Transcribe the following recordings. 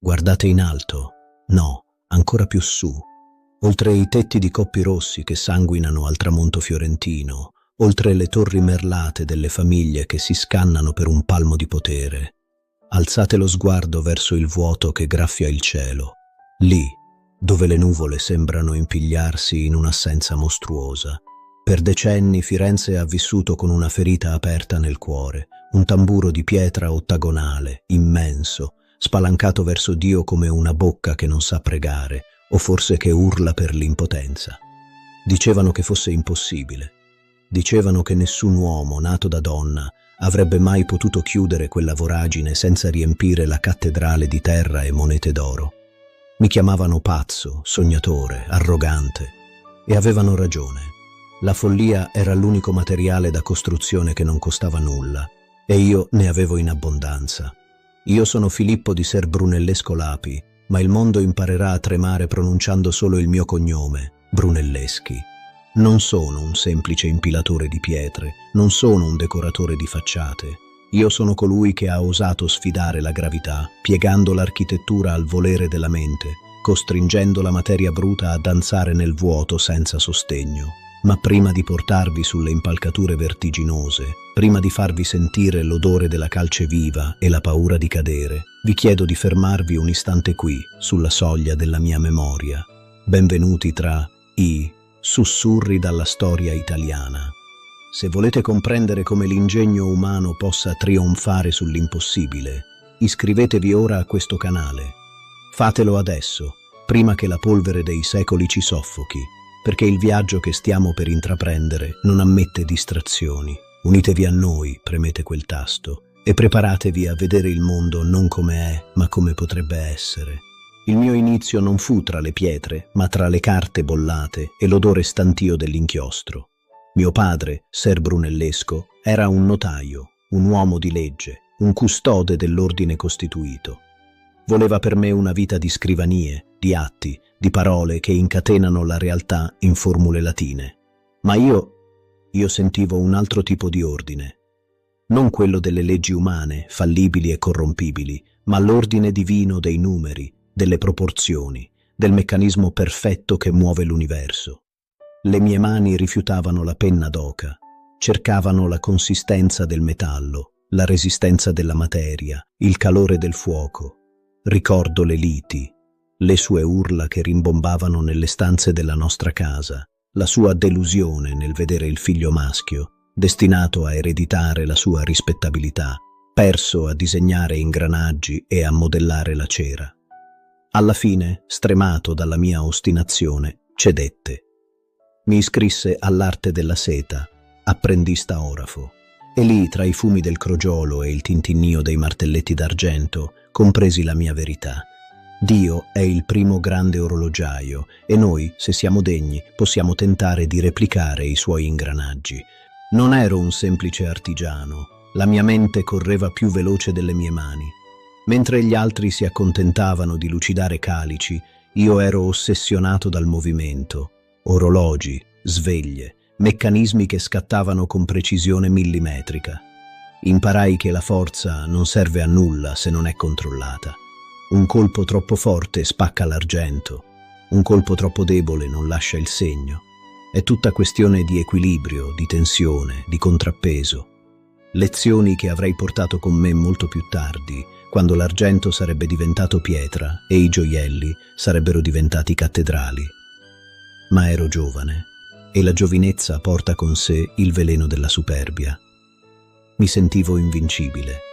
Guardate in alto. No, ancora più su. Oltre i tetti di coppi rossi che sanguinano al tramonto fiorentino, oltre le torri merlate delle famiglie che si scannano per un palmo di potere. Alzate lo sguardo verso il vuoto che graffia il cielo. Lì, dove le nuvole sembrano impigliarsi in un'assenza mostruosa. Per decenni Firenze ha vissuto con una ferita aperta nel cuore, un tamburo di pietra ottagonale, immenso, spalancato verso Dio come una bocca che non sa pregare, o forse che urla per l'impotenza. Dicevano che fosse impossibile. Dicevano che nessun uomo nato da donna avrebbe mai potuto chiudere quella voragine senza riempire la cattedrale di terra e monete d'oro. Mi chiamavano pazzo, sognatore, arrogante, e avevano ragione. La follia era l'unico materiale da costruzione che non costava nulla, e io ne avevo in abbondanza. Io sono Filippo di Ser Brunellesco Lapi, ma il mondo imparerà a tremare pronunciando solo il mio cognome, Brunelleschi. Non sono un semplice impilatore di pietre, non sono un decoratore di facciate. Io sono colui che ha osato sfidare la gravità, piegando l'architettura al volere della mente, costringendo la materia bruta a danzare nel vuoto senza sostegno. Ma prima di portarvi sulle impalcature vertiginose, prima di farvi sentire l'odore della calce viva e la paura di cadere, vi chiedo di fermarvi un istante qui, sulla soglia della mia memoria. Benvenuti tra i sussurri dalla storia italiana. Se volete comprendere come l'ingegno umano possa trionfare sull'impossibile, iscrivetevi ora a questo canale. Fatelo adesso, prima che la polvere dei secoli ci soffochi, perché il viaggio che stiamo per intraprendere non ammette distrazioni. Unitevi a noi, premete quel tasto, e preparatevi a vedere il mondo non come è, ma come potrebbe essere. Il mio inizio non fu tra le pietre, ma tra le carte bollate e l'odore stantio dell'inchiostro. Mio padre, Ser Brunellesco, era un notaio, un uomo di legge, un custode dell'ordine costituito. Voleva per me una vita di scrivanie, di atti, di parole che incatenano la realtà in formule latine. Ma io sentivo un altro tipo di ordine. Non quello delle leggi umane, fallibili e corrompibili, ma l'ordine divino dei numeri, delle proporzioni, del meccanismo perfetto che muove l'universo. Le mie mani rifiutavano la penna d'oca, cercavano la consistenza del metallo, la resistenza della materia, il calore del fuoco. Ricordo le liti, le sue urla che rimbombavano nelle stanze della nostra casa, la sua delusione nel vedere il figlio maschio, destinato a ereditare la sua rispettabilità, perso a disegnare ingranaggi e a modellare la cera. Alla fine, stremato dalla mia ostinazione, cedette. Mi iscrisse all'arte della seta, apprendista orafo, e lì, tra i fumi del crogiolo e il tintinnio dei martelletti d'argento, compresi la mia verità. Dio è il primo grande orologiaio e noi, se siamo degni, possiamo tentare di replicare i suoi ingranaggi. Non ero un semplice artigiano, la mia mente correva più veloce delle mie mani. Mentre gli altri si accontentavano di lucidare calici, io ero ossessionato dal movimento. Orologi, sveglie, meccanismi che scattavano con precisione millimetrica. Imparai che la forza non serve a nulla se non è controllata. Un colpo troppo forte spacca l'argento, un colpo troppo debole non lascia il segno. È tutta questione di equilibrio, di tensione, di contrappeso. Lezioni che avrei portato con me molto più tardi, quando l'argento sarebbe diventato pietra e i gioielli sarebbero diventati cattedrali. Ma ero giovane e la giovinezza porta con sé il veleno della superbia. Mi sentivo invincibile.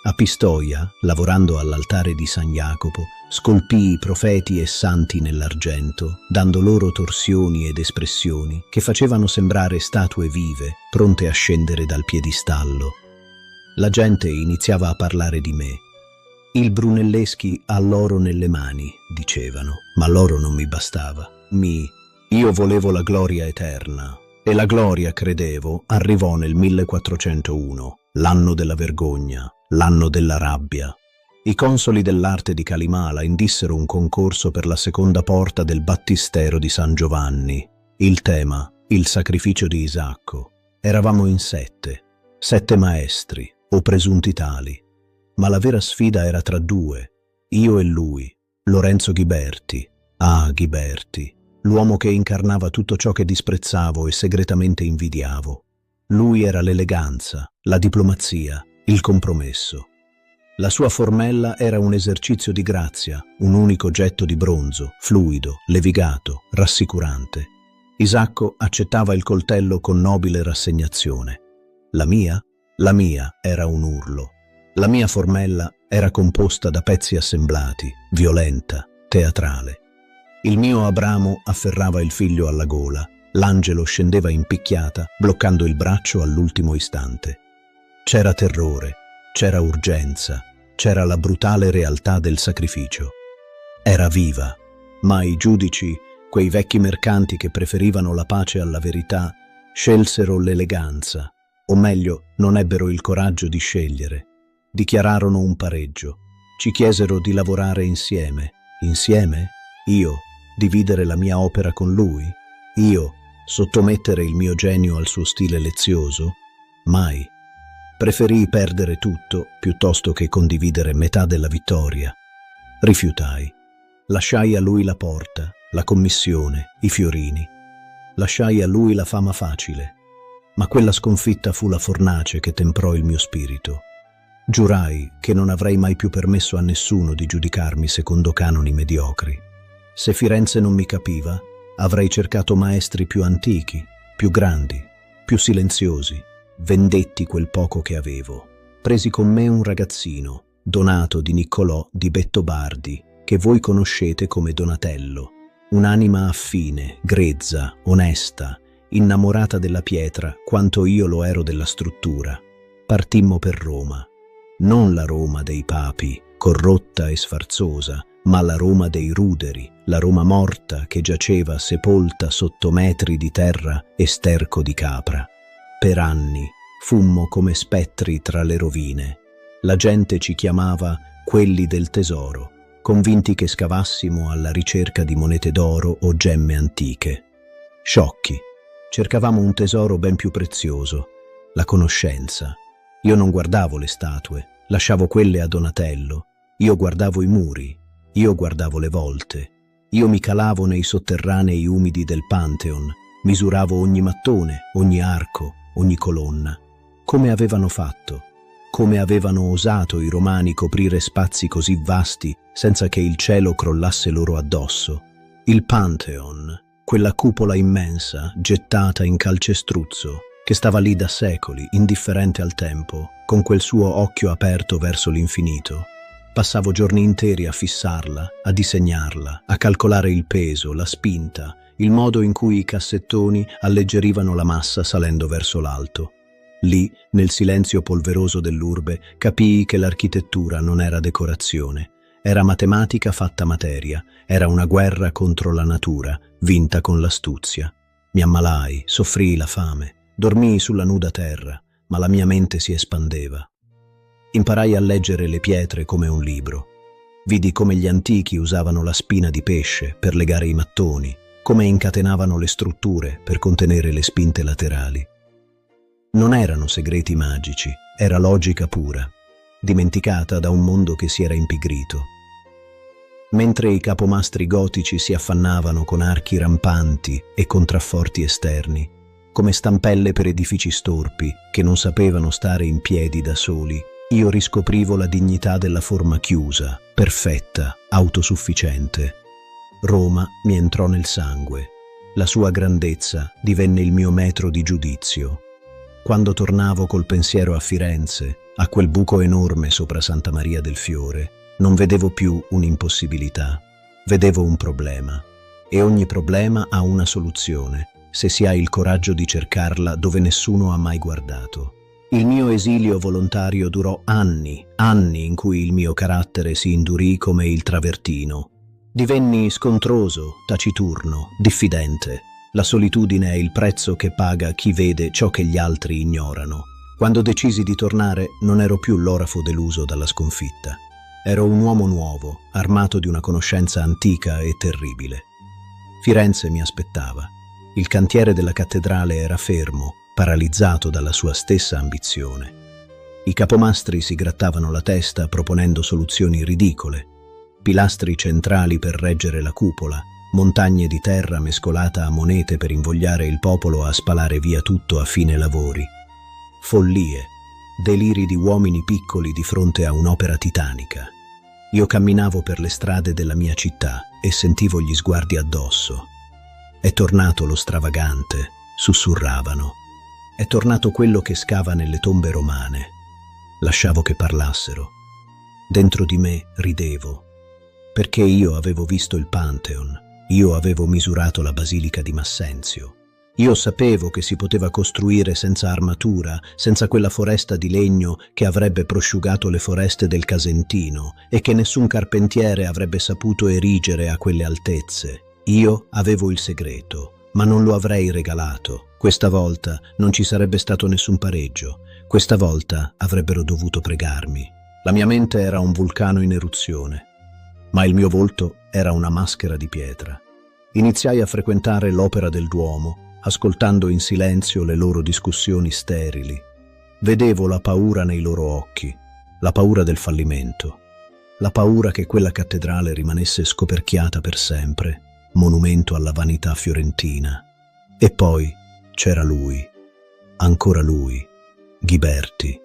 A Pistoia, lavorando all'altare di San Jacopo, scolpii profeti e santi nell'argento, dando loro torsioni ed espressioni che facevano sembrare statue vive, pronte a scendere dal piedistallo. La gente iniziava a parlare di me. Il Brunelleschi ha l'oro nelle mani, dicevano, ma l'oro non mi bastava. Io volevo la gloria eterna, e la gloria, credevo, arrivò nel 1401, l'anno della vergogna, l'anno della rabbia. I consoli dell'arte di Calimala indissero un concorso per la seconda porta del battistero di San Giovanni. Il tema, il sacrificio di Isacco. Eravamo in 7 maestri, o presunti tali. Ma la vera sfida era tra 2, Io e lui, Lorenzo Ghiberti. Ah, Ghiberti, l'uomo che incarnava tutto ciò che disprezzavo e segretamente invidiavo. Lui era l'eleganza, la diplomazia, il compromesso. La sua formella era un esercizio di grazia, un unico getto di bronzo, fluido, levigato, rassicurante. Isacco accettava il coltello con nobile rassegnazione. La mia? La mia era un urlo. La mia formella era composta da pezzi assemblati, violenta, teatrale. Il mio Abramo afferrava il figlio alla gola, l'angelo scendeva in picchiata, bloccando il braccio all'ultimo istante. C'era terrore, c'era urgenza, c'era la brutale realtà del sacrificio. Era viva, ma i giudici, quei vecchi mercanti che preferivano la pace alla verità, scelsero l'eleganza, o meglio, non ebbero il coraggio di scegliere. Dichiararono un pareggio, ci chiesero di lavorare insieme. Insieme? Io? Dividere la mia opera con lui? Io? Sottomettere il mio genio al suo stile lezioso? Mai. Preferii perdere tutto piuttosto che condividere metà della vittoria. Rifiutai. Lasciai a lui la porta, la commissione, i fiorini. Lasciai a lui la fama facile. Ma quella sconfitta fu la fornace che temprò il mio spirito. Giurai che non avrei mai più permesso a nessuno di giudicarmi secondo canoni mediocri. Se Firenze non mi capiva, avrei cercato maestri più antichi, più grandi, più silenziosi. Vendetti quel poco che avevo. Presi con me un ragazzino, Donato di Niccolò di Bettobardi, che voi conoscete come Donatello. Un'anima affine, grezza, onesta, innamorata della pietra quanto io lo ero della struttura. Partimmo per Roma. Non la Roma dei papi, corrotta e sfarzosa, ma la Roma dei ruderi, la Roma morta che giaceva sepolta sotto metri di terra e sterco di capra. Per anni fummo come spettri tra le rovine. La gente ci chiamava quelli del tesoro, convinti che scavassimo alla ricerca di monete d'oro o gemme antiche. Sciocchi, cercavamo un tesoro ben più prezioso, la conoscenza. Io non guardavo le statue, lasciavo quelle a Donatello. Io guardavo i muri, io guardavo le volte. Io mi calavo nei sotterranei umidi del Pantheon, misuravo ogni mattone, ogni arco, ogni colonna. Come avevano fatto? Come avevano osato i romani coprire spazi così vasti senza che il cielo crollasse loro addosso? Il Pantheon, quella cupola immensa, gettata in calcestruzzo, che stava lì da secoli, indifferente al tempo, con quel suo occhio aperto verso l'infinito. Passavo giorni interi a fissarla, a disegnarla, a calcolare il peso, la spinta, il modo in cui i cassettoni alleggerivano la massa salendo verso l'alto. Lì, nel silenzio polveroso dell'urbe, capii che l'architettura non era decorazione. Era matematica fatta materia, era una guerra contro la natura, vinta con l'astuzia. Mi ammalai, soffrii la fame, dormii sulla nuda terra, ma la mia mente si espandeva. Imparai a leggere le pietre come un libro. Vidi come gli antichi usavano la spina di pesce per legare i mattoni, come incatenavano le strutture per contenere le spinte laterali. Non erano segreti magici, era logica pura, dimenticata da un mondo che si era impigrito. Mentre i capomastri gotici si affannavano con archi rampanti e contrafforti esterni, come stampelle per edifici storpi che non sapevano stare in piedi da soli, io riscoprivo la dignità della forma chiusa, perfetta, autosufficiente. Roma mi entrò nel sangue. La sua grandezza divenne il mio metro di giudizio. Quando tornavo col pensiero a Firenze, a quel buco enorme sopra Santa Maria del Fiore, non vedevo più un'impossibilità, vedevo un problema. E ogni problema ha una soluzione, se si ha il coraggio di cercarla dove nessuno ha mai guardato. Il mio esilio volontario durò anni in cui il mio carattere si indurì come il travertino. Divenni scontroso, taciturno, diffidente. La solitudine è il prezzo che paga chi vede ciò che gli altri ignorano. Quando decisi di tornare, non ero più l'orafo deluso dalla sconfitta. Ero un uomo nuovo, armato di una conoscenza antica e terribile. Firenze mi aspettava. Il cantiere della cattedrale era fermo, paralizzato dalla sua stessa ambizione. I capomastri si grattavano la testa proponendo soluzioni ridicole. pilastri centrali per reggere la cupola, montagne di terra mescolata a monete per invogliare il popolo a spalare via tutto a fine lavori. Follie, deliri di uomini piccoli di fronte a un'opera titanica. Io camminavo per le strade della mia città e sentivo gli sguardi addosso. È tornato lo stravagante, sussurravano. È tornato quello che scava nelle tombe romane. Lasciavo che parlassero. Dentro di me ridevo, perché io avevo visto il Pantheon, io avevo misurato la Basilica di Massenzio. Io sapevo che si poteva costruire senza armatura, senza quella foresta di legno che avrebbe prosciugato le foreste del Casentino e che nessun carpentiere avrebbe saputo erigere a quelle altezze. Io avevo il segreto, ma non lo avrei regalato. Questa volta non ci sarebbe stato nessun pareggio. Questa volta avrebbero dovuto pregarmi. La mia mente era un vulcano in eruzione, ma il mio volto era una maschera di pietra. Iniziai a frequentare l'Opera del Duomo, ascoltando in silenzio le loro discussioni sterili. Vedevo la paura nei loro occhi, la paura del fallimento, la paura che quella cattedrale rimanesse scoperchiata per sempre, monumento alla vanità fiorentina. E poi c'era lui, ancora lui, Ghiberti,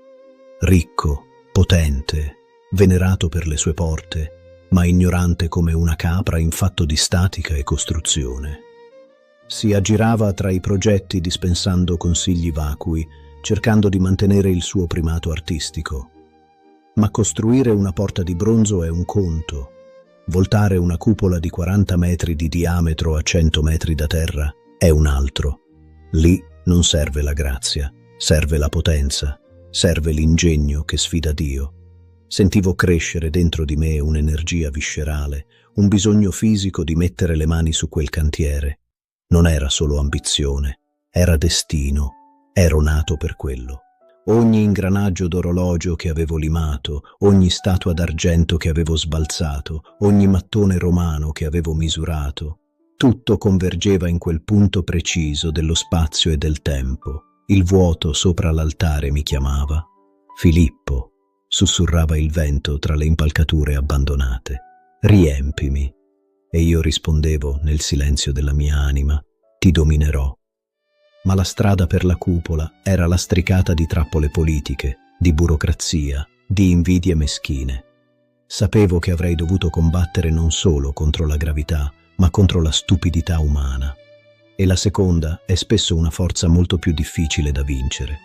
ricco, potente, venerato per le sue porte, ma ignorante come una capra in fatto di statica e costruzione. Si aggirava tra i progetti dispensando consigli vacui, cercando di mantenere il suo primato artistico. Ma costruire una porta di bronzo è un conto. Voltare una cupola di 40 metri di diametro a 100 metri da terra è un altro. Lì non serve la grazia, serve la potenza, serve l'ingegno che sfida Dio. Sentivo crescere dentro di me un'energia viscerale, un bisogno fisico di mettere le mani su quel cantiere. Non era solo ambizione, era destino, ero nato per quello. Ogni ingranaggio d'orologio che avevo limato, ogni statua d'argento che avevo sbalzato, ogni mattone romano che avevo misurato, tutto convergeva in quel punto preciso dello spazio e del tempo. Il vuoto sopra l'altare mi chiamava. Filippo, sussurrava il vento tra le impalcature abbandonate. Riempimi. E io rispondevo nel silenzio della mia anima, ti dominerò. Ma la strada per la cupola era lastricata di trappole politiche, di burocrazia, di invidie meschine. Sapevo che avrei dovuto combattere non solo contro la gravità, ma contro la stupidità umana. E la seconda è spesso una forza molto più difficile da vincere.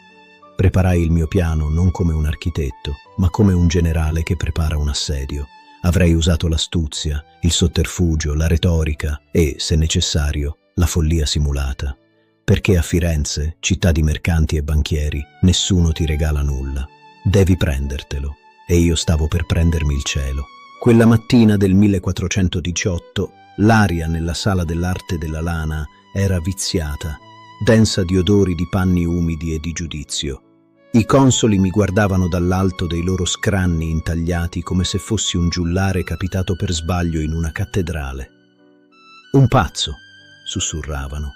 Preparai il mio piano non come un architetto, ma come un generale che prepara un assedio. Avrei usato l'astuzia, il sotterfugio, la retorica e, se necessario, la follia simulata. Perché a Firenze, città di mercanti e banchieri, nessuno ti regala nulla. Devi prendertelo. E io stavo per prendermi il cielo. Quella mattina del 1418, l'aria nella sala dell'arte della lana era viziata, densa di odori di panni umidi e di giudizio. I consoli mi guardavano dall'alto dei loro scranni intagliati come se fossi un giullare capitato per sbaglio in una cattedrale. Un pazzo, sussurravano.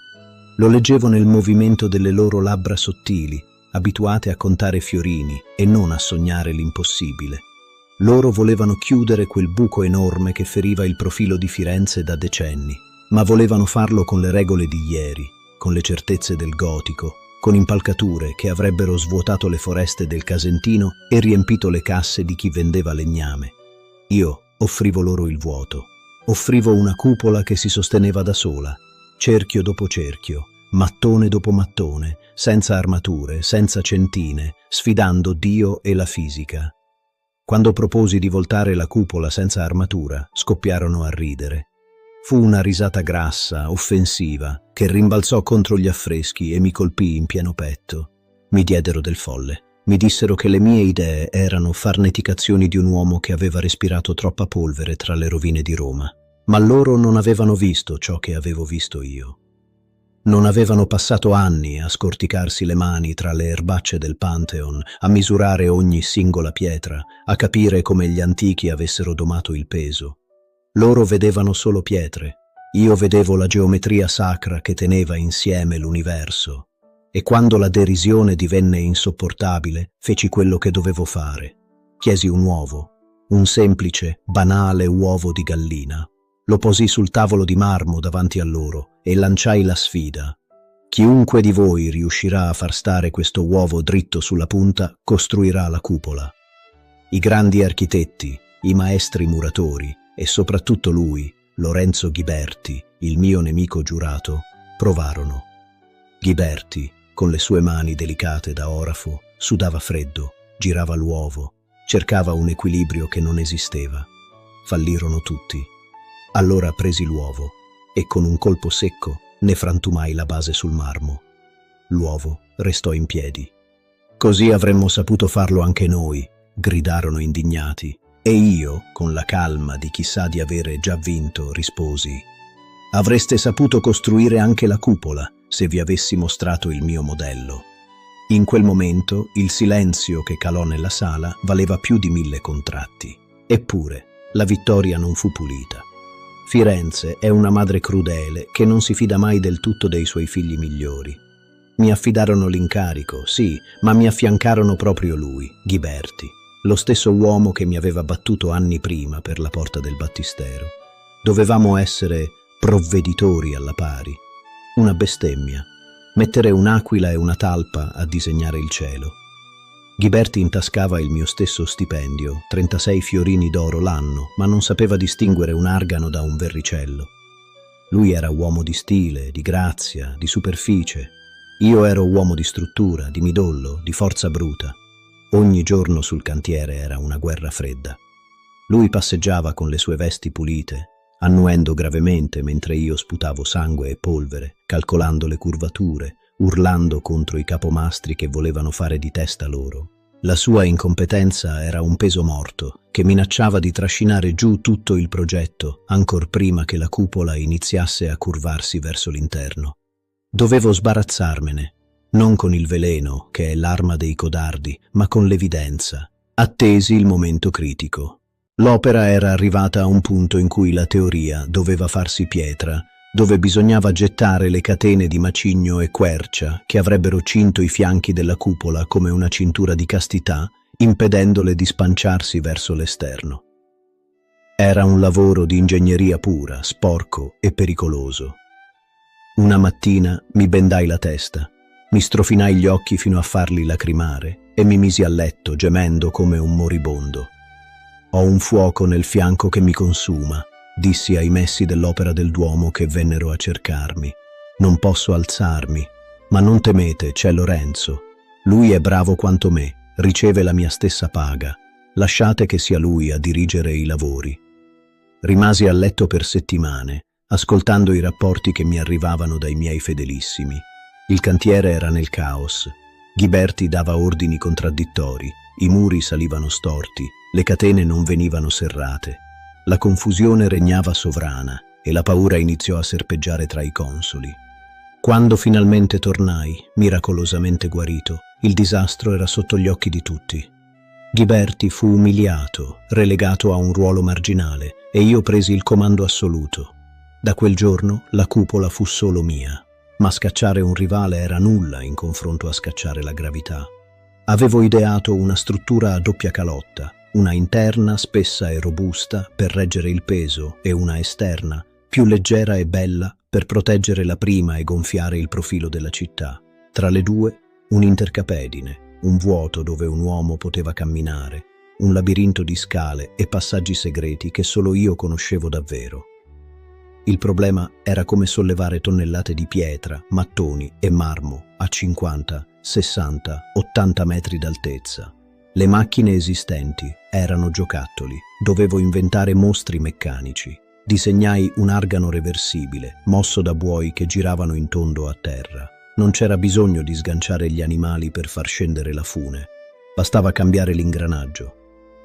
Lo leggevo nel movimento delle loro labbra sottili, abituate a contare fiorini e non a sognare l'impossibile. Loro volevano chiudere quel buco enorme che feriva il profilo di Firenze da decenni, ma volevano farlo con le regole di ieri, con le certezze del gotico, con impalcature che avrebbero svuotato le foreste del Casentino e riempito le casse di chi vendeva legname. Io offrivo loro il vuoto, offrivo una cupola che si sosteneva da sola, cerchio dopo cerchio, mattone dopo mattone, senza armature, senza centine, sfidando Dio e la fisica. Quando proposi di voltare la cupola senza armatura, scoppiarono a ridere. Fu una risata grassa, offensiva, che rimbalzò contro gli affreschi e mi colpì in pieno petto. Mi diedero del folle. Mi dissero che le mie idee erano farneticazioni di un uomo che aveva respirato troppa polvere tra le rovine di Roma. Ma loro non avevano visto ciò che avevo visto io. Non avevano passato anni a scorticarsi le mani tra le erbacce del Pantheon, a misurare ogni singola pietra, a capire come gli antichi avessero domato il peso. Loro vedevano solo pietre, io vedevo la geometria sacra che teneva insieme l'universo. E quando la derisione divenne insopportabile, feci quello che dovevo fare. Chiesi un un semplice, banale uovo di gallina. Lo posii sul tavolo di marmo davanti a loro e lanciai la sfida. Chiunque di voi riuscirà a far stare questo uovo dritto sulla punta costruirà la cupola. I grandi architetti, i maestri muratori e soprattutto lui, Lorenzo Ghiberti, il mio nemico giurato, provarono. Ghiberti, con le sue mani delicate da orafo, sudava freddo, girava l'uovo, cercava un equilibrio che non esisteva. Fallirono tutti. Allora presi l'uovo e con un colpo secco ne frantumai la base sul marmo. L'uovo restò in piedi. Così avremmo saputo farlo anche noi, gridarono indignati. E io, con la calma di chi sa di avere già vinto, risposi: avreste saputo costruire anche la cupola se vi avessi mostrato il mio modello. In quel momento il silenzio che calò nella sala valeva più di 1000 contratti. Eppure la vittoria non fu pulita. Firenze è una madre crudele che non si fida mai del tutto dei suoi figli migliori. Mi affidarono l'incarico, sì, ma mi affiancarono proprio lui, Ghiberti, lo stesso uomo che mi aveva battuto anni prima per la porta del battistero. Dovevamo essere provveditori alla pari. Una bestemmia. Mettere un'aquila e una talpa a disegnare il cielo. Ghiberti intascava il mio stesso stipendio, 36 fiorini d'oro l'anno, ma non sapeva distinguere un argano da un verricello. Lui era uomo di stile, di grazia, di superficie. Io ero uomo di struttura, di midollo, di forza bruta. Ogni giorno sul cantiere era una guerra fredda. Lui passeggiava con le sue vesti pulite, annuendo gravemente mentre io sputavo sangue e polvere, calcolando le curvature, urlando contro i capomastri che volevano fare di testa loro. La sua incompetenza era un peso morto che minacciava di trascinare giù tutto il progetto ancor prima che la cupola iniziasse a curvarsi verso l'interno. Dovevo sbarazzarmene, non con il veleno, che è l'arma dei codardi, ma con l'evidenza. Attesi il momento critico. L'opera era arrivata a un punto in cui la teoria doveva farsi pietra, dove bisognava gettare le catene di macigno e quercia che avrebbero cinto i fianchi della cupola come una cintura di castità, impedendole di spanciarsi verso l'esterno. Era un lavoro di ingegneria pura, sporco e pericoloso. Una mattina mi bendai la testa, mi strofinai gli occhi fino a farli lacrimare e mi misi a letto gemendo come un moribondo. Ho un fuoco nel fianco che mi consuma, dissi ai messi dell'Opera del Duomo che vennero a cercarmi. Non posso alzarmi, ma non temete, c'è Lorenzo. Lui è bravo quanto me, riceve la mia stessa paga. Lasciate che sia lui a dirigere i lavori. Rimasi a letto per settimane, ascoltando i rapporti che mi arrivavano dai miei fedelissimi. Il cantiere era nel caos. Ghiberti dava ordini contraddittori, i muri salivano storti, le catene non venivano serrate. La confusione regnava sovrana e la paura iniziò a serpeggiare tra i consoli. Quando finalmente tornai, miracolosamente guarito, il disastro era sotto gli occhi di tutti. Ghiberti fu umiliato, relegato a un ruolo marginale e io presi il comando assoluto. Da quel giorno la cupola fu solo mia, ma scacciare un rivale era nulla in confronto a scacciare la gravità. Avevo ideato una struttura a doppia calotta, una interna spessa e robusta per reggere il peso e una esterna, più leggera e bella, per proteggere la prima e gonfiare il profilo della città. Tra le due, un'intercapedine, un vuoto dove un uomo poteva camminare, un labirinto di scale e passaggi segreti che solo io conoscevo davvero. Il problema era come sollevare tonnellate di pietra, mattoni e marmo a 50, 60, 80 metri d'altezza. Le macchine esistenti erano giocattoli, dovevo inventare mostri meccanici. Disegnai un argano reversibile, mosso da buoi che giravano in tondo a terra. Non c'era bisogno di sganciare gli animali per far scendere la fune, bastava cambiare l'ingranaggio.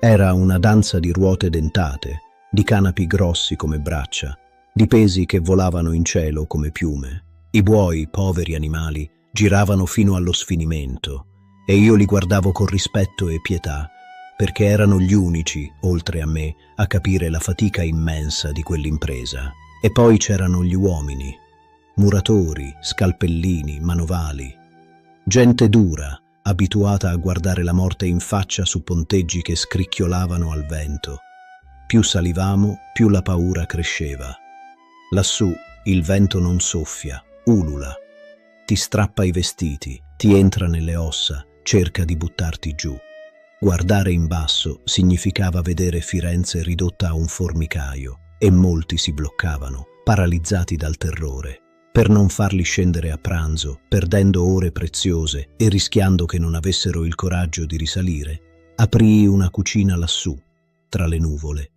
Era una danza di ruote dentate, di canapi grossi come braccia, di pesi che volavano in cielo come piume. I buoi, poveri animali, giravano fino allo sfinimento, e io li guardavo con rispetto e pietà, perché erano gli unici, oltre a me, a capire la fatica immensa di quell'impresa. E poi c'erano gli uomini, muratori, scalpellini, manovali, gente dura, abituata a guardare la morte in faccia su ponteggi che scricchiolavano al vento. Più salivamo, più la paura cresceva. Lassù il vento non soffia, ulula. Ti strappa i vestiti, ti entra nelle ossa, cerca di buttarti giù. Guardare in basso significava vedere Firenze ridotta a un formicaio e molti si bloccavano, paralizzati dal terrore, per non farli scendere a pranzo, perdendo ore preziose e rischiando che non avessero il coraggio di risalire. Aprii una cucina lassù, tra le nuvole.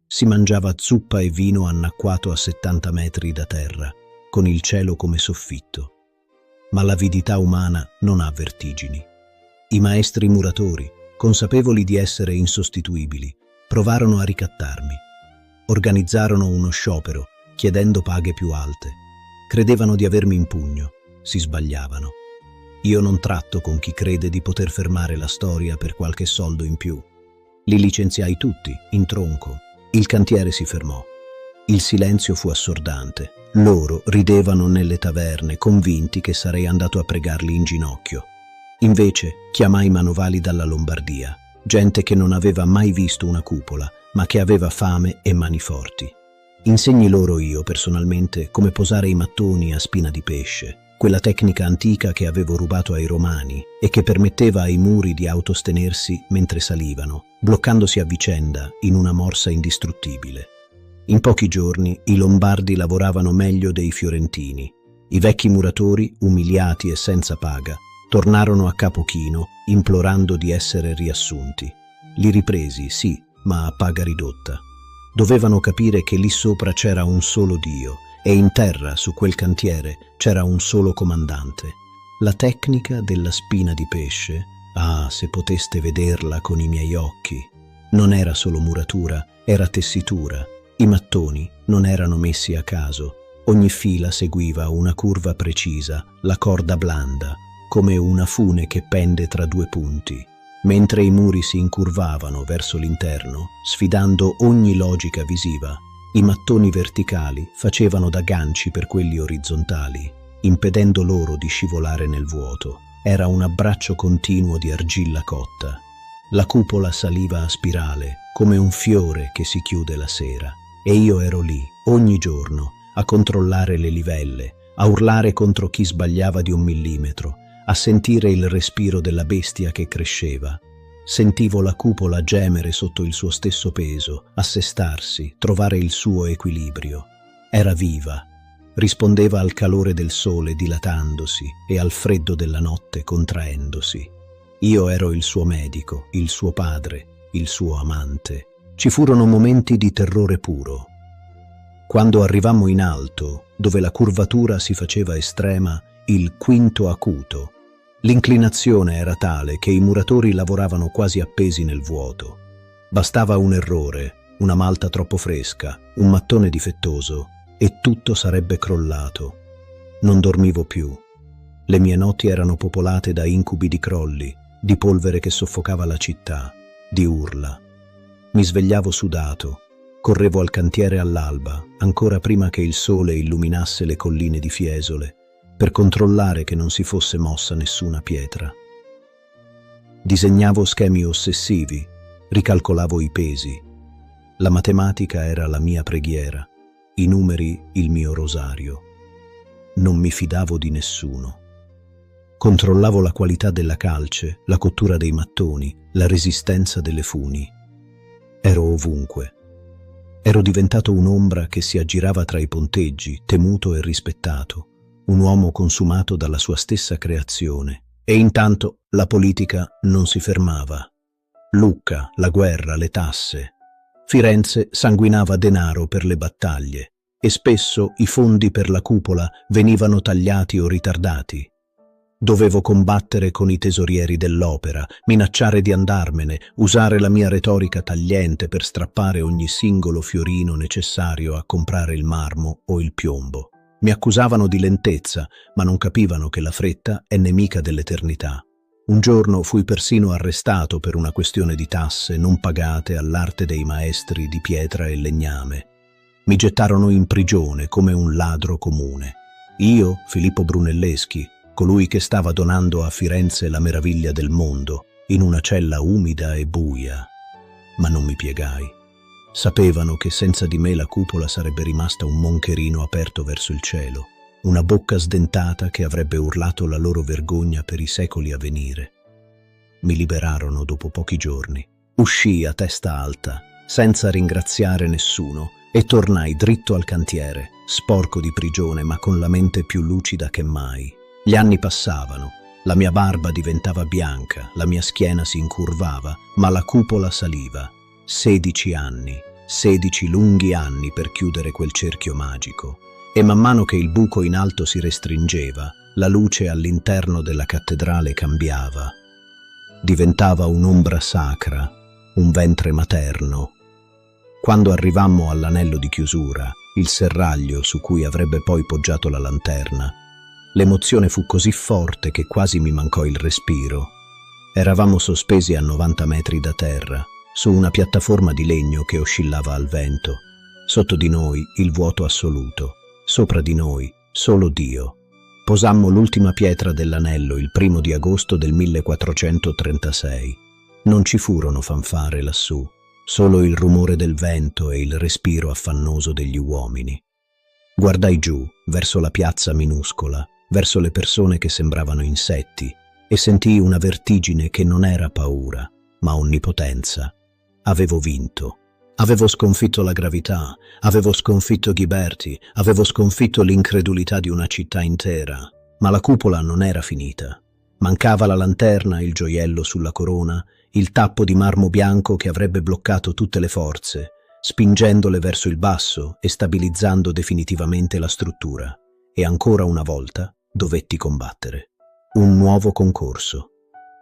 Si mangiava zuppa e vino annacquato a 70 metri da terra, con il cielo come soffitto. Ma l'avidità umana non ha vertigini. I maestri muratori, consapevoli di essere insostituibili, provarono a ricattarmi. Organizzarono uno sciopero, chiedendo paghe più alte. Credevano di avermi in pugno, si sbagliavano. Io non tratto con chi crede di poter fermare la storia per qualche soldo in più. Li licenziai tutti, in tronco. Il cantiere si fermò. Il silenzio fu assordante. Loro ridevano nelle taverne, convinti che sarei andato a pregarli in ginocchio. Invece chiamai manovali dalla Lombardia, gente che non aveva mai visto una cupola, ma che aveva fame e mani forti. Insegni loro io, personalmente, come posare i mattoni a spina di pesce, quella tecnica antica che avevo rubato ai romani e che permetteva ai muri di autostenersi mentre salivano, bloccandosi a vicenda in una morsa indistruttibile. In pochi giorni i lombardi lavoravano meglio dei fiorentini. I vecchi muratori, umiliati e senza paga, tornarono a capo chino, implorando di essere riassunti. Li ripresi, sì, ma a paga ridotta. Dovevano capire che lì sopra c'era un solo Dio e in terra, su quel cantiere, c'era un solo comandante. La tecnica della spina di pesce, se poteste vederla con i miei occhi, non era solo muratura, era tessitura. I mattoni non erano messi a caso. Ogni fila seguiva una curva precisa, la corda blanda, come una fune che pende tra due punti, mentre i muri si incurvavano verso l'interno, sfidando ogni logica visiva. I mattoni verticali facevano da ganci per quelli orizzontali, impedendo loro di scivolare nel vuoto. Era un abbraccio continuo di argilla cotta. La cupola saliva a spirale, come un fiore che si chiude la sera, e io ero lì, ogni giorno, a controllare le livelle, a urlare contro chi sbagliava di 1 millimetro, a sentire il respiro della bestia che cresceva. Sentivo la cupola gemere sotto il suo stesso peso, assestarsi, trovare il suo equilibrio. Era viva, rispondeva al calore del sole dilatandosi e al freddo della notte contraendosi. Io ero il suo medico, il suo padre, il suo amante. Ci furono momenti di terrore puro. Quando arrivammo in alto, dove la curvatura si faceva estrema, il quinto acuto, l'inclinazione era tale che i muratori lavoravano quasi appesi nel vuoto. Bastava un errore, una malta troppo fresca, un mattone difettoso e tutto sarebbe crollato. Non dormivo più. Le mie notti erano popolate da incubi di crolli, di polvere che soffocava la città, di urla. Mi svegliavo sudato, correvo al cantiere all'alba, ancora prima che il sole illuminasse le colline di Fiesole, per controllare che non si fosse mossa nessuna pietra. Disegnavo schemi ossessivi, ricalcolavo i pesi. La matematica era la mia preghiera, i numeri il mio rosario. Non mi fidavo di nessuno. Controllavo la qualità della calce, la cottura dei mattoni, la resistenza delle funi. Ero ovunque. Ero diventato un'ombra che si aggirava tra i ponteggi, temuto e rispettato, un uomo consumato dalla sua stessa creazione. E intanto la politica non si fermava. Lucca, la guerra, le tasse. Firenze sanguinava denaro per le battaglie e spesso i fondi per la cupola venivano tagliati o ritardati. Dovevo combattere con i tesorieri dell'opera, minacciare di andarmene, usare la mia retorica tagliente per strappare ogni singolo fiorino necessario a comprare il marmo o il piombo. Mi accusavano di lentezza, ma non capivano che la fretta è nemica dell'eternità. Un giorno fui persino arrestato per una questione di tasse non pagate all'arte dei maestri di pietra e legname. Mi gettarono in prigione come un ladro comune. Io, Filippo Brunelleschi, colui che stava donando a Firenze la meraviglia del mondo, in una cella umida e buia. Ma non mi piegai. Sapevano che senza di me la cupola sarebbe rimasta un moncherino aperto verso il cielo, una bocca sdentata che avrebbe urlato la loro vergogna per i secoli a venire. Mi liberarono dopo pochi giorni. Uscii a testa alta, senza ringraziare nessuno, e tornai dritto al cantiere, sporco di prigione ma con la mente più lucida che mai. Gli anni passavano, la mia barba diventava bianca, la mia schiena si incurvava, ma la cupola saliva. 16 anni, 16 lunghi anni per chiudere quel cerchio magico. E man mano che il buco in alto si restringeva, la luce all'interno della cattedrale cambiava. Diventava un'ombra sacra, un ventre materno. Quando arrivammo all'anello di chiusura, il serraglio su cui avrebbe poi poggiato la lanterna, l'emozione fu così forte che quasi mi mancò il respiro. Eravamo sospesi a 90 metri da terra, su una piattaforma di legno che oscillava al vento. Sotto di noi il vuoto assoluto, sopra di noi solo Dio. Posammo l'ultima pietra dell'anello il 1° di agosto del 1436. Non ci furono fanfare lassù, solo il rumore del vento e il respiro affannoso degli uomini. Guardai giù, verso la piazza minuscola, verso le persone che sembravano insetti, e sentii una vertigine che non era paura, ma onnipotenza. Avevo vinto. Avevo sconfitto la gravità, avevo sconfitto Ghiberti, avevo sconfitto l'incredulità di una città intera, ma la cupola non era finita. Mancava la lanterna, il gioiello sulla corona, il tappo di marmo bianco che avrebbe bloccato tutte le forze, spingendole verso il basso e stabilizzando definitivamente la struttura. E ancora una volta dovetti combattere. Un nuovo concorso.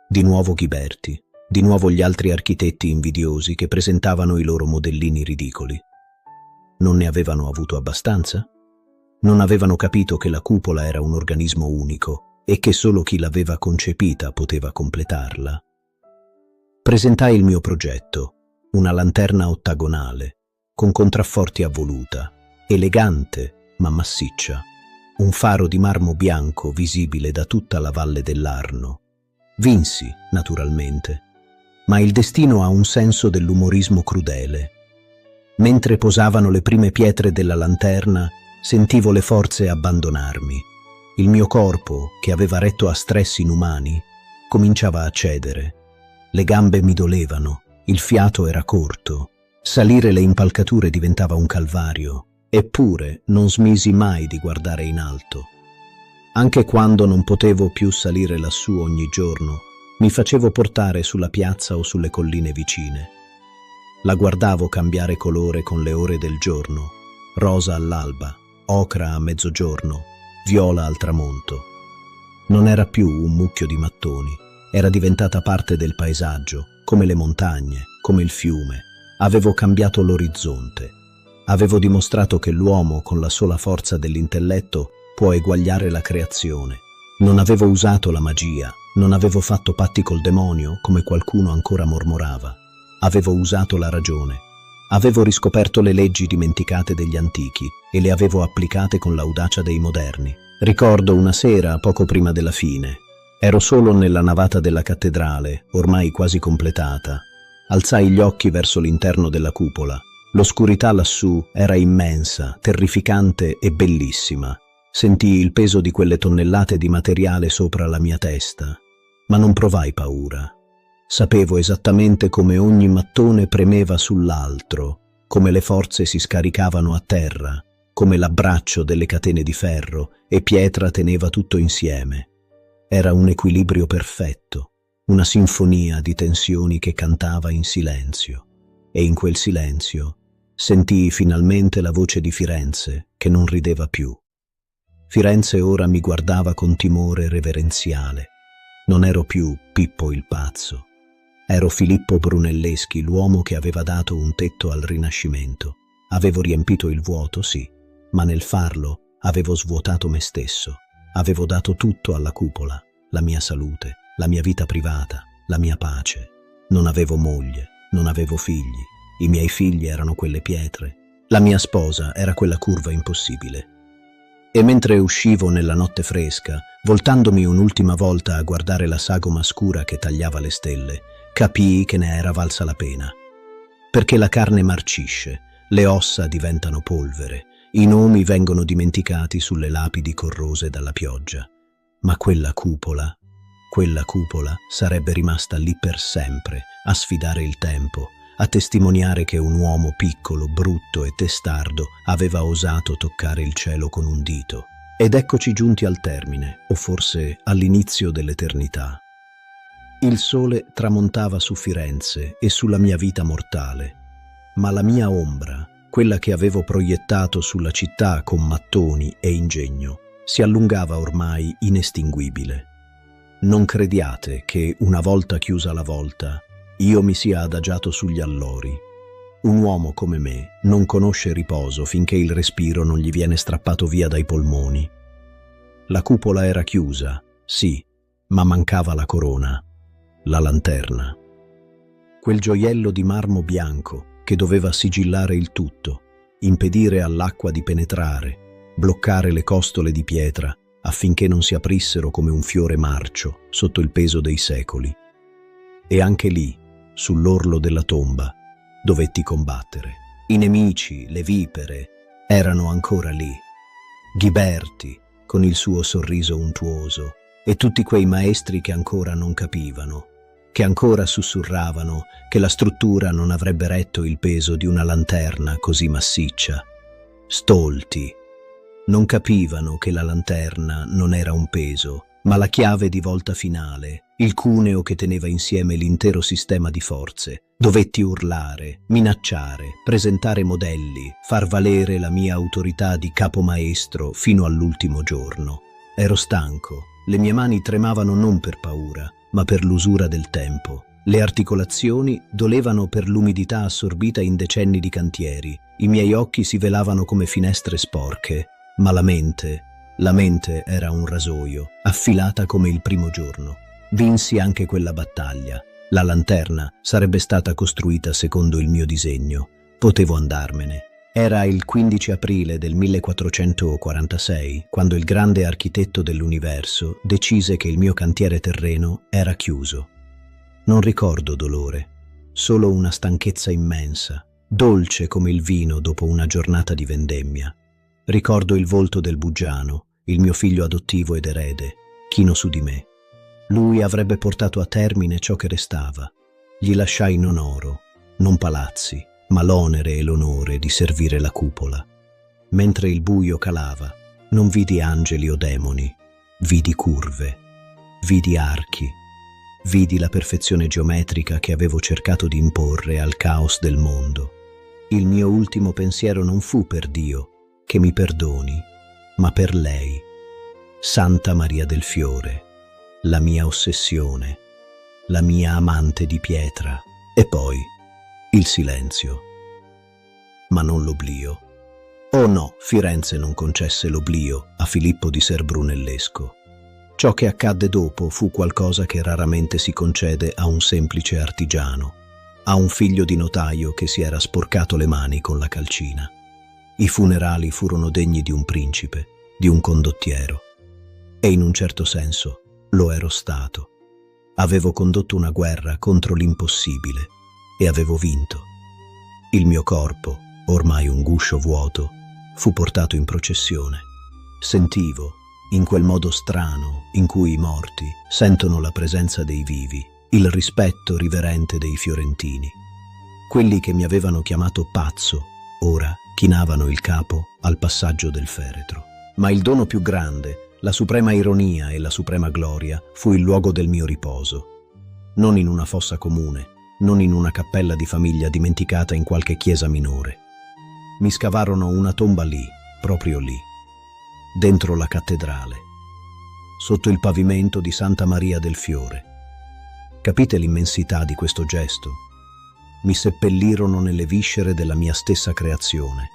Di nuovo Ghiberti. Di nuovo gli altri architetti invidiosi che presentavano i loro modellini ridicoli. Non ne avevano avuto abbastanza? Non avevano capito che la cupola era un organismo unico e che solo chi l'aveva concepita poteva completarla. Presentai il mio progetto, una lanterna ottagonale, con contrafforti a voluta, elegante ma massiccia, un faro di marmo bianco visibile da tutta la valle dell'Arno. Vinsi, naturalmente. Ma il destino ha un senso dell'umorismo crudele. Mentre posavano le prime pietre della lanterna, sentivo le forze abbandonarmi. Il mio corpo, che aveva retto a stress inumani, cominciava a cedere. Le gambe mi dolevano, il fiato era corto, salire le impalcature diventava un calvario, eppure non smisi mai di guardare in alto. Anche quando non potevo più salire lassù ogni giorno, mi facevo portare sulla piazza o sulle colline vicine. La guardavo cambiare colore con le ore del giorno, rosa all'alba, ocra a mezzogiorno, viola al tramonto. Non era più un mucchio di mattoni, era diventata parte del paesaggio, come le montagne, come il fiume. Avevo cambiato l'orizzonte. Avevo dimostrato che l'uomo, con la sola forza dell'intelletto, può eguagliare la creazione. Non avevo usato la magia, non avevo fatto patti col demonio, come qualcuno ancora mormorava. Avevo usato la ragione. Avevo riscoperto le leggi dimenticate degli antichi e le avevo applicate con l'audacia dei moderni. Ricordo una sera, poco prima della fine. Ero solo nella navata della cattedrale, ormai quasi completata. Alzai gli occhi verso l'interno della cupola. L'oscurità lassù era immensa, terrificante e bellissima. Sentii il peso di quelle tonnellate di materiale sopra la mia testa, ma non provai paura. Sapevo esattamente come ogni mattone premeva sull'altro, come le forze si scaricavano a terra, come l'abbraccio delle catene di ferro e pietra teneva tutto insieme. Era un equilibrio perfetto, una sinfonia di tensioni che cantava in silenzio. E in quel silenzio sentii finalmente la voce di Firenze che non rideva più. Firenze ora mi guardava con timore reverenziale. Non ero più Pippo il pazzo. Ero Filippo Brunelleschi, l'uomo che aveva dato un tetto al Rinascimento. Avevo riempito il vuoto, sì, ma nel farlo avevo svuotato me stesso. Avevo dato tutto alla cupola, la mia salute, la mia vita privata, la mia pace. Non avevo moglie, non avevo figli. I miei figli erano quelle pietre. La mia sposa era quella curva impossibile. E mentre uscivo nella notte fresca, voltandomi un'ultima volta a guardare la sagoma scura che tagliava le stelle, capii che ne era valsa la pena. Perché la carne marcisce, le ossa diventano polvere, i nomi vengono dimenticati sulle lapidi corrose dalla pioggia. Ma quella cupola sarebbe rimasta lì per sempre, a sfidare il tempo, a testimoniare che un uomo piccolo, brutto e testardo aveva osato toccare il cielo con un dito. Ed eccoci giunti al termine, o forse all'inizio dell'eternità. Il sole tramontava su Firenze e sulla mia vita mortale, ma la mia ombra, quella che avevo proiettato sulla città con mattoni e ingegno, si allungava ormai inestinguibile. Non crediate che, una volta chiusa la volta, io mi sia adagiato sugli allori. Un uomo come me non conosce riposo finché il respiro non gli viene strappato via dai polmoni. La cupola era chiusa, sì, ma mancava la corona, la lanterna. Quel gioiello di marmo bianco che doveva sigillare il tutto, impedire all'acqua di penetrare, bloccare le costole di pietra affinché non si aprissero come un fiore marcio sotto il peso dei secoli. E anche lì, sull'orlo della tomba, dovetti combattere. I nemici, le vipere, erano ancora lì. Ghiberti, con il suo sorriso untuoso, e tutti quei maestri che ancora non capivano, che ancora sussurravano che la struttura non avrebbe retto il peso di una lanterna così massiccia. Stolti, non capivano che la lanterna non era un peso, ma la chiave di volta finale, il cuneo che teneva insieme l'intero sistema di forze. Dovetti urlare, minacciare, presentare modelli, far valere la mia autorità di capomaestro fino all'ultimo giorno. Ero stanco, le mie mani tremavano non per paura, ma per l'usura del tempo. Le articolazioni dolevano per l'umidità assorbita in decenni di cantieri, i miei occhi si velavano come finestre sporche, ma la mente era un rasoio, affilata come il primo giorno. Vinsi anche quella battaglia. La lanterna sarebbe stata costruita secondo il mio disegno. Potevo andarmene. Era il 15 aprile del 1446, quando il grande architetto dell'universo decise che il mio cantiere terreno era chiuso. Non ricordo dolore, solo una stanchezza immensa, dolce come il vino dopo una giornata di vendemmia. Ricordo il volto del Buggiano, il mio figlio adottivo ed erede, chino su di me. Lui avrebbe portato a termine ciò che restava. Gli lasciai non oro, non palazzi, ma l'onere e l'onore di servire la cupola. Mentre il buio calava, non vidi angeli o demoni, vidi curve, vidi archi, vidi la perfezione geometrica che avevo cercato di imporre al caos del mondo. Il mio ultimo pensiero non fu per Dio, che mi perdoni, ma per lei, Santa Maria del Fiore, la mia ossessione, la mia amante di pietra, e poi il silenzio, ma non l'oblio. Oh no, Firenze non concesse l'oblio a Filippo di Ser Brunellesco. Ciò che accadde dopo fu qualcosa che raramente si concede a un semplice artigiano, a un figlio di notaio che si era sporcato le mani con la calcina. I funerali furono degni di un principe, di un condottiero, e in un certo senso lo ero stato. Avevo condotto una guerra contro l'impossibile e avevo vinto. Il mio corpo, ormai un guscio vuoto, fu portato in processione. Sentivo, in quel modo strano in cui i morti sentono la presenza dei vivi, il rispetto riverente dei fiorentini. Quelli che mi avevano chiamato pazzo, ora chinavano il capo al passaggio del feretro. Ma il dono più grande, la suprema ironia e la suprema gloria, fu il luogo del mio riposo. Non in una fossa comune, non in una cappella di famiglia dimenticata in qualche chiesa minore. Mi scavarono una tomba lì, proprio lì, dentro la cattedrale, sotto il pavimento di Santa Maria del Fiore. Capite l'immensità di questo gesto? Mi seppellirono nelle viscere della mia stessa creazione.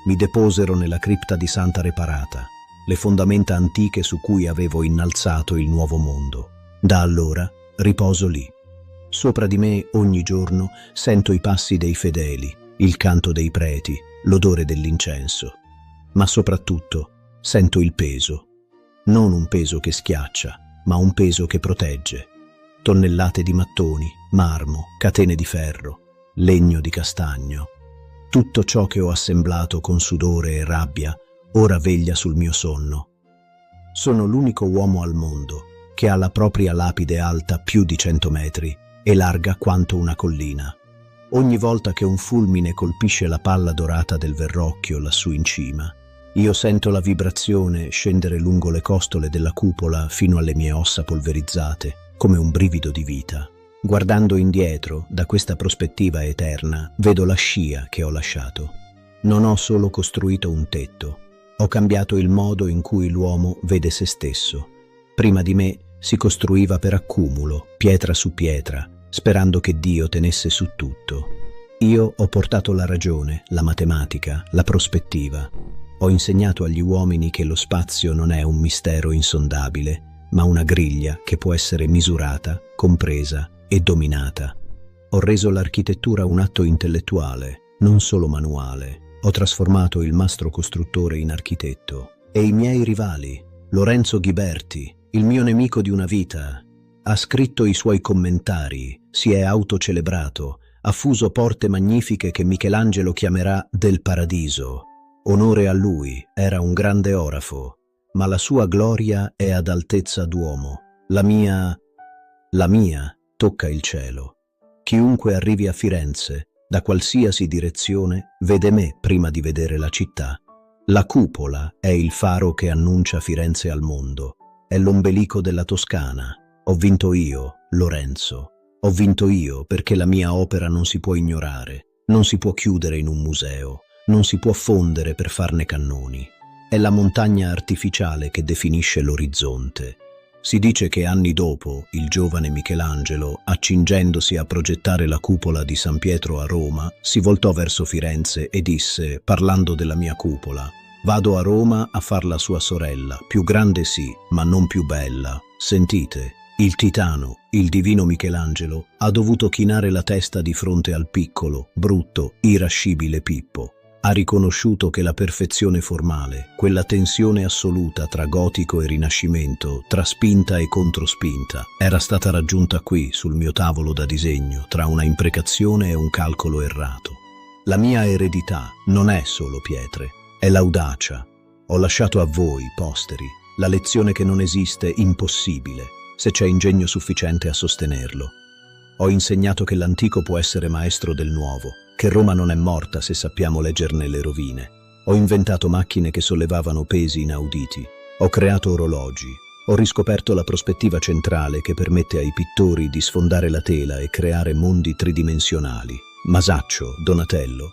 Mi deposero nella cripta di Santa Reparata, le fondamenta antiche su cui avevo innalzato il nuovo mondo. Da allora riposo lì. Sopra di me ogni giorno sento i passi dei fedeli, il canto dei preti, l'odore dell'incenso. Ma soprattutto Sento il peso. Non un peso che schiaccia, ma un peso che protegge. Tonnellate di mattoni, marmo, catene di ferro, legno di castagno. Tutto ciò che ho assemblato con sudore e rabbia ora veglia sul mio sonno. Sono l'unico uomo al mondo che ha la propria lapide alta più di 100 metri e larga quanto una collina. Ogni volta che un fulmine colpisce la palla dorata del Verrocchio lassù in cima, io sento la vibrazione scendere lungo le costole della cupola fino alle mie ossa polverizzate, come un brivido di vita. Guardando indietro, da questa prospettiva eterna, vedo la scia che ho lasciato. Non ho solo costruito un tetto, ho cambiato il modo in cui l'uomo vede se stesso. Prima di me si costruiva per accumulo, pietra su pietra, sperando che Dio tenesse su tutto. Io ho portato la ragione, la matematica, la prospettiva. Ho insegnato agli uomini che lo spazio non è un mistero insondabile, ma una griglia che può essere misurata, compresa e dominata. Ho reso l'architettura un atto intellettuale, non solo manuale. Ho trasformato il mastro costruttore in architetto. E i miei rivali, Lorenzo Ghiberti, il mio nemico di una vita, ha scritto i suoi commentari, si è autocelebrato, ha fuso porte magnifiche che Michelangelo chiamerà del paradiso. Onore a lui, era un grande orafo, ma la sua gloria è ad altezza d'uomo. La mia tocca il cielo. Chiunque arrivi a Firenze, da qualsiasi direzione, vede me prima di vedere la città. La cupola è il faro che annuncia Firenze al mondo, è l'ombelico della Toscana. Ho vinto io, Lorenzo. Ho vinto io perché la mia opera non si può ignorare, non si può chiudere in un museo, non si può fondere per farne cannoni. È la montagna artificiale che definisce l'orizzonte. Si dice che anni dopo il giovane Michelangelo, accingendosi a progettare la cupola di San Pietro a Roma, si voltò verso Firenze e disse, parlando della mia cupola: «Vado a Roma a far la sua sorella, più grande sì, ma non più bella. Sentite, il titano, il divino Michelangelo, ha dovuto chinare la testa di fronte al piccolo, brutto, irascibile Pippo. Ha riconosciuto che la perfezione formale, quella tensione assoluta tra gotico e rinascimento, tra spinta e controspinta, era stata raggiunta qui, sul mio tavolo da disegno, tra una imprecazione e un calcolo errato. La mia eredità non è solo pietre, è l'audacia. Ho lasciato a voi, posteri, la lezione che non esiste impossibile, se c'è ingegno sufficiente a sostenerlo. Ho insegnato che l'antico può essere maestro del nuovo, che Roma non è morta se sappiamo leggerne le rovine. Ho inventato macchine che sollevavano pesi inauditi. Ho creato orologi. Ho riscoperto la prospettiva centrale che permette ai pittori di sfondare la tela e creare mondi tridimensionali. Masaccio, Donatello,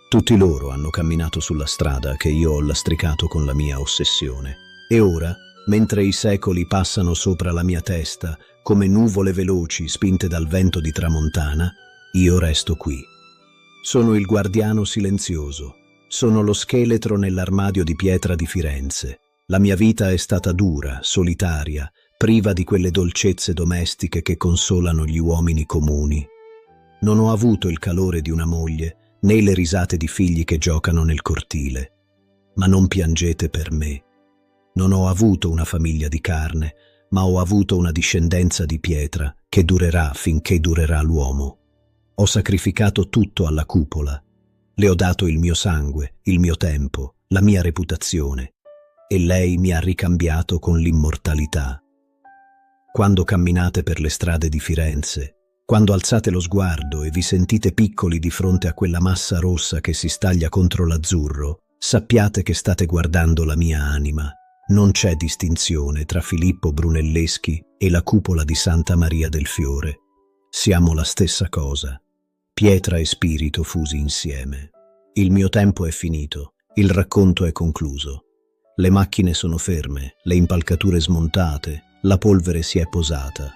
tutti loro hanno camminato sulla strada che io ho lastricato con la mia ossessione. E ora, mentre i secoli passano sopra la mia testa, come nuvole veloci spinte dal vento di tramontana, io resto qui. Sono il guardiano silenzioso, sono lo scheletro nell'armadio di pietra di Firenze. La mia vita è stata dura, solitaria, priva di quelle dolcezze domestiche che consolano gli uomini comuni. Non ho avuto il calore di una moglie, né le risate di figli che giocano nel cortile. Ma non piangete per me. Non ho avuto una famiglia di carne, ma ho avuto una discendenza di pietra che durerà finché durerà l'uomo. Ho sacrificato tutto alla cupola. Le ho dato il mio sangue, il mio tempo, la mia reputazione. E lei mi ha ricambiato con l'immortalità. Quando camminate per le strade di Firenze, quando alzate lo sguardo e vi sentite piccoli di fronte a quella massa rossa che si staglia contro l'azzurro, sappiate che state guardando la mia anima. Non c'è distinzione tra Filippo Brunelleschi e la cupola di Santa Maria del Fiore. Siamo la stessa cosa. Pietra e spirito fusi insieme. Il mio tempo è finito, il racconto è concluso. Le macchine sono ferme, le impalcature smontate, la polvere si è posata.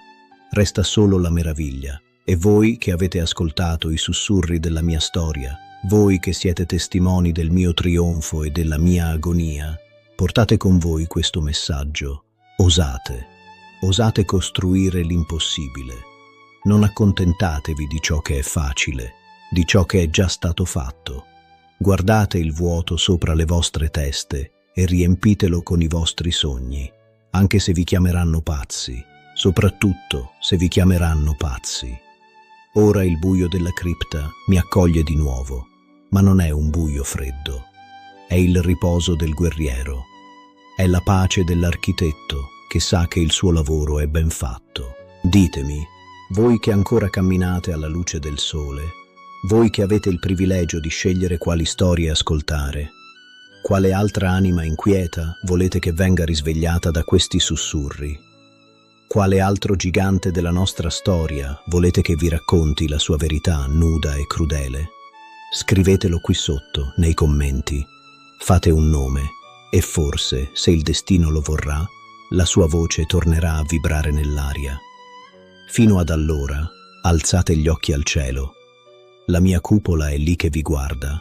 Resta solo la meraviglia. E voi che avete ascoltato i sussurri della mia storia, voi che siete testimoni del mio trionfo e della mia agonia, portate con voi questo messaggio. Osate costruire l'impossibile. Non accontentatevi di ciò che è facile, di ciò che è già stato fatto. Guardate il vuoto sopra le vostre teste e riempitelo con i vostri sogni, anche se vi chiameranno pazzi, soprattutto se vi chiameranno pazzi. Ora il buio della cripta mi accoglie di nuovo, ma non è un buio freddo. È il riposo del guerriero. È la pace dell'architetto che sa che il suo lavoro è ben fatto. Ditemi, voi che ancora camminate alla luce del sole, voi che avete il privilegio di scegliere quali storie ascoltare, quale altra anima inquieta volete che venga risvegliata da questi sussurri? Quale altro gigante della nostra storia volete che vi racconti la sua verità nuda e crudele? Scrivetelo qui sotto, nei commenti. Fate un nome e forse, se il destino lo vorrà, la sua voce tornerà a vibrare nell'aria. Fino ad allora, alzate gli occhi al cielo. La mia cupola è lì che vi guarda